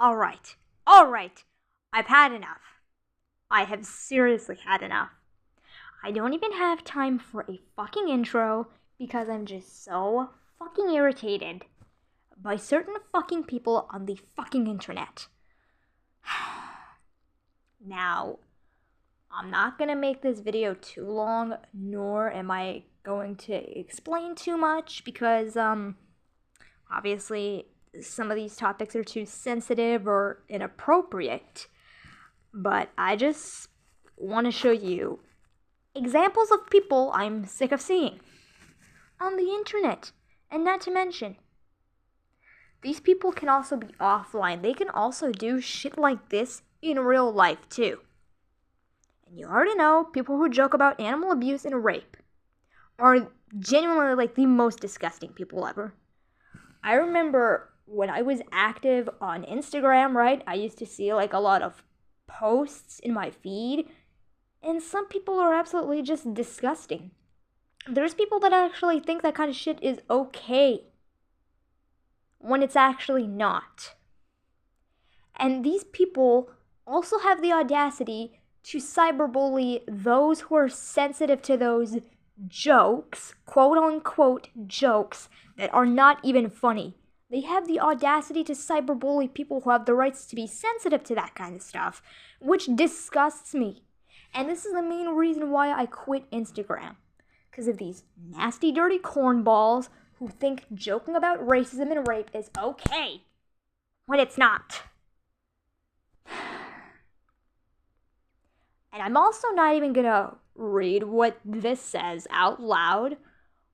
Alright, alright. I've had enough. I have seriously had enough. I don't even have time for a fucking intro because I'm just so fucking irritated by certain fucking people on the fucking internet. Now, I'm not gonna make this video too long, nor am I going to explain too much because, obviously some of these topics are too sensitive or inappropriate. But I just want to show you examples of people I'm sick of seeing on the internet. And not to mention, these people can also be offline. They can also do shit like this in real life too. And you already know, people who joke about animal abuse and rape are genuinely like the most disgusting people ever. I remember when I was active on Instagram, right? I used to see like a lot of posts in my feed, and some people are absolutely just disgusting. There's people that actually think that kind of shit is okay when it's actually not. And these people also have the audacity to cyberbully those who are sensitive to those jokes, quote unquote jokes, that are not even funny. They have the audacity to cyberbully people who have the rights to be sensitive to that kind of stuff, which disgusts me. And this is the main reason why I quit Instagram. Because of these nasty, dirty cornballs who think joking about racism and rape is okay when it's not. And I'm also not even gonna read what this says out loud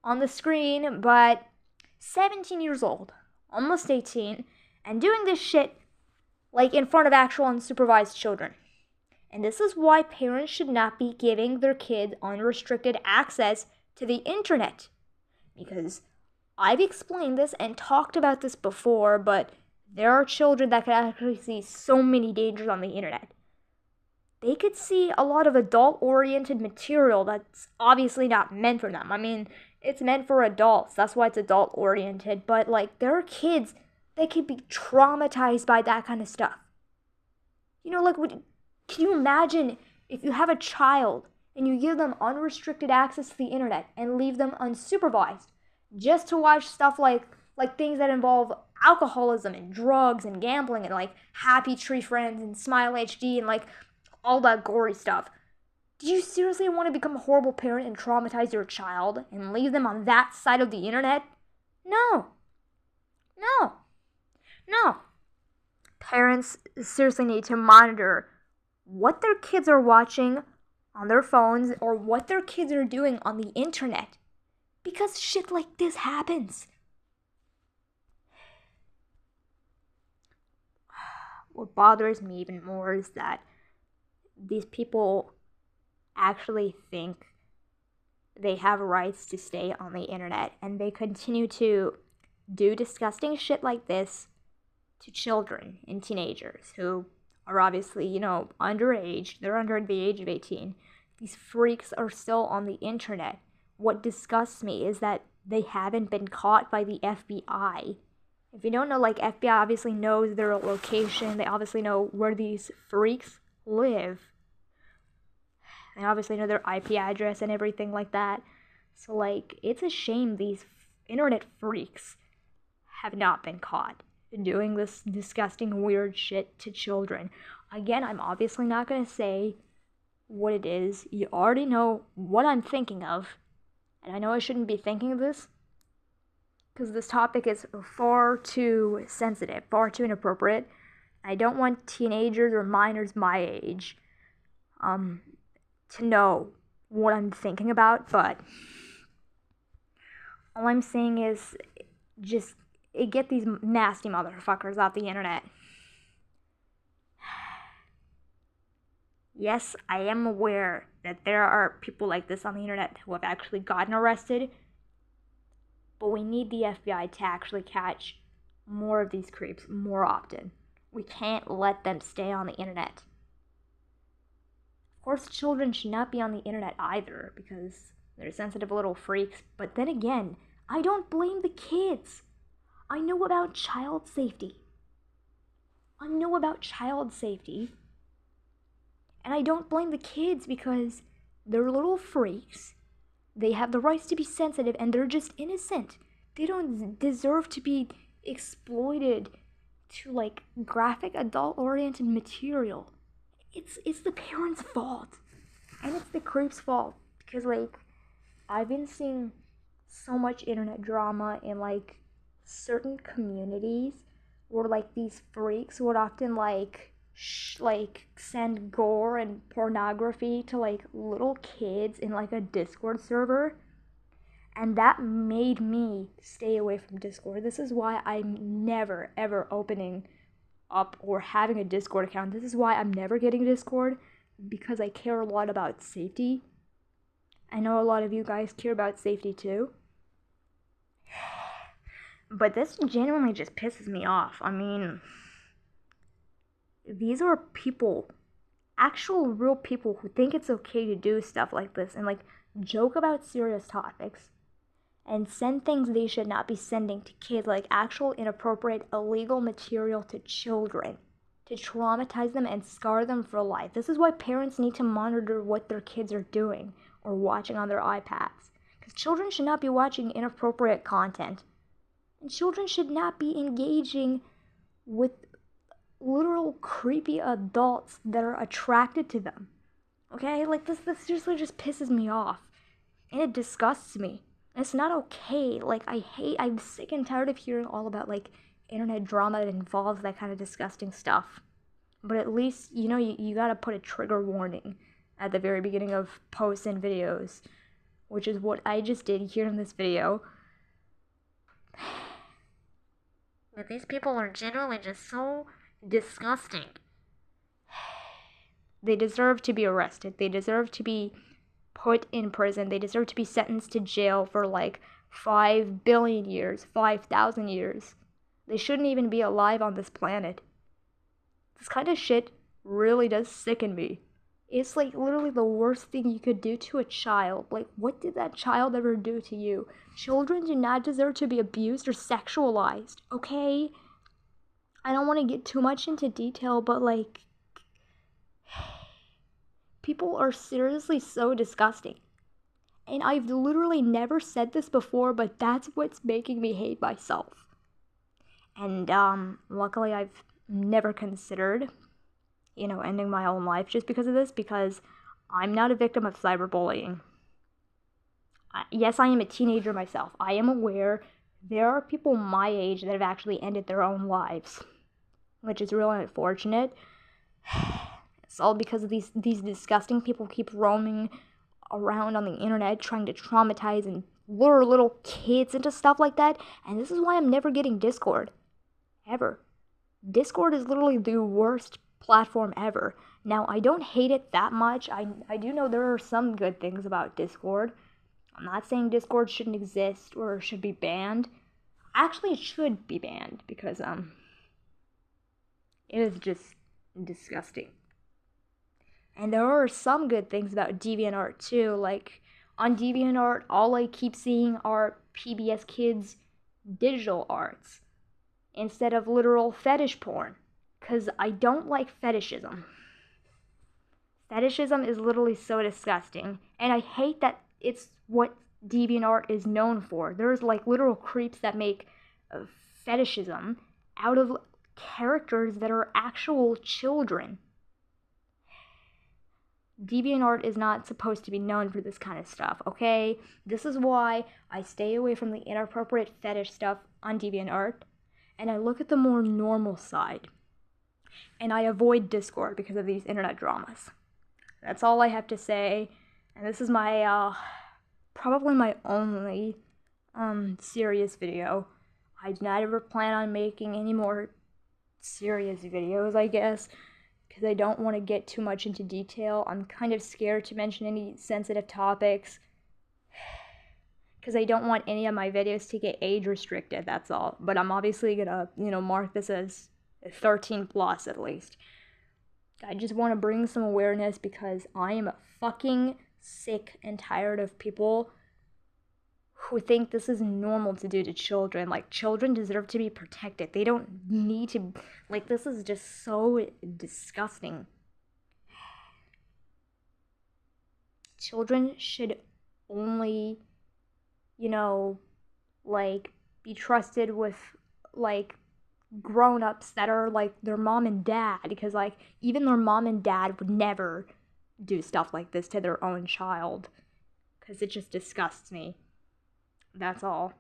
on the screen, but 17 years old, almost 18, and doing this shit like in front of actual unsupervised children. And this is why parents should not be giving their kids unrestricted access to the internet. Because I've explained this and talked about this before, but there are children that can actually see so many dangers on the internet. They could see a lot of adult-oriented material that's obviously not meant for them. I mean, it's meant for adults. That's why it's adult-oriented. But, like, there are kids that could be traumatized by that kind of stuff. You know, like, can you imagine if you have a child and you give them unrestricted access to the internet and leave them unsupervised just to watch stuff like things that involve alcoholism and drugs and gambling and, like, Happy Tree Friends and Smile HD and, like, all that gory stuff. Do you seriously want to become a horrible parent and traumatize your child and leave them on that side of the internet? No. No. No. Parents seriously need to monitor what their kids are watching on their phones or what their kids are doing on the internet. Because shit like this happens. What bothers me even more is that these people actually think they have rights to stay on the internet, and they continue to do disgusting shit like this to children and teenagers who are obviously, underage. They're under the age of 18. These freaks are still on the internet. What disgusts me is that they haven't been caught by the FBI. If you don't know, FBI obviously knows their location. They obviously know where these freaks live. They obviously know their IP address and everything like that. So, it's a shame these internet freaks have not been caught doing this disgusting, weird shit to children. Again, I'm obviously not going to say what it is. You already know what I'm thinking of. And I know I shouldn't be thinking of this, because this topic is far too sensitive, far too inappropriate. I don't want teenagers or minors my age to know what I'm thinking about, but all I'm saying is just get these nasty motherfuckers off the internet. Yes, I am aware that there are people like this on the internet who have actually gotten arrested, but we need the FBI to actually catch more of these creeps more often. We can't let them stay on the internet. Of course, children should not be on the internet either, because they're sensitive little freaks. But then again, I don't blame the kids. I know about child safety. I know about child safety. And I don't blame the kids because they're little freaks. They have the rights to be sensitive and they're just innocent. They don't deserve to be exploited to like graphic adult oriented material. It's the parents' fault. And it's the creep's fault. Because like I've been seeing so much internet drama in like certain communities where like these freaks would often like send gore and pornography to like little kids in like a Discord server, and that made me stay away from Discord. This is why I'm never ever opening up or having a Discord account. This is why I'm never getting Discord, because I care a lot about safety. I know a lot of you guys care about safety too. But this genuinely just pisses me off. I mean, these are people, actual real people who think it's okay to do stuff like this and like joke about serious topics and send things they should not be sending to kids, like actual inappropriate illegal material to children, to traumatize them and scar them for life. This is why parents need to monitor what their kids are doing or watching on their iPads, because children should not be watching inappropriate content, and children should not be engaging with literal creepy adults that are attracted to them. Okay? Like this seriously just pisses me off. And it disgusts me. And it's not okay. Like I'm sick and tired of hearing all about like internet drama that involves that kind of disgusting stuff. But at least, you gotta put a trigger warning at the very beginning of posts and videos, which is what I just did here in this video. But these people are genuinely just so disgusting. They deserve to be arrested. They deserve to be put in prison. They deserve to be sentenced to jail for like 5 billion years, 5,000 years. They shouldn't even be alive on this planet. This kind of shit really does sicken me. It's like literally the worst thing you could do to a child. Like, what did that child ever do to you? Children do not deserve to be abused or sexualized, okay? I don't want to get too much into detail, but like, people are seriously so disgusting. And I've literally never said this before, but that's what's making me hate myself. And luckily I've never considered, ending my own life just because of this, because I'm not a victim of cyberbullying. Yes, I am a teenager myself. I am aware there are people my age that have actually ended their own lives, which is really unfortunate. It's all because of these disgusting people keep roaming around on the internet trying to traumatize and lure little kids into stuff like that. And this is why I'm never getting Discord. Ever. Discord is literally the worst platform ever. Now, I don't hate it that much. I do know there are some good things about Discord. I'm not saying Discord shouldn't exist or should be banned. Actually, it should be banned because it is just disgusting. And there are some good things about DeviantArt too. Like on DeviantArt, all I keep seeing are PBS Kids digital arts instead of literal fetish porn, because I don't like fetishism. Fetishism is literally so disgusting, and I hate that it's what DeviantArt is known for. There's like literal creeps that make fetishism out of characters that are actual children. DeviantArt is not supposed to be known for this kind of stuff, okay? This is why I stay away from the inappropriate fetish stuff on DeviantArt, and I look at the more normal side. And I avoid Discord because of these internet dramas. That's all I have to say. And this is my, probably my only, serious video. I do not ever plan on making any more serious videos, I guess, because I don't want to get too much into detail. I'm kind of scared to mention any sensitive topics, because I don't want any of my videos to get age restricted, that's all. But I'm obviously gonna, mark this as 13 plus at least. I just want to bring some awareness because I am fucking sick and tired of people who think this is normal to do to children. Like, children deserve to be protected. They don't need to, like, this is just so disgusting. Children should only, like, be trusted with, like, grown-ups that are, like, their mom and dad, because, like, even their mom and dad would never do stuff like this to their own child, because it just disgusts me. That's all.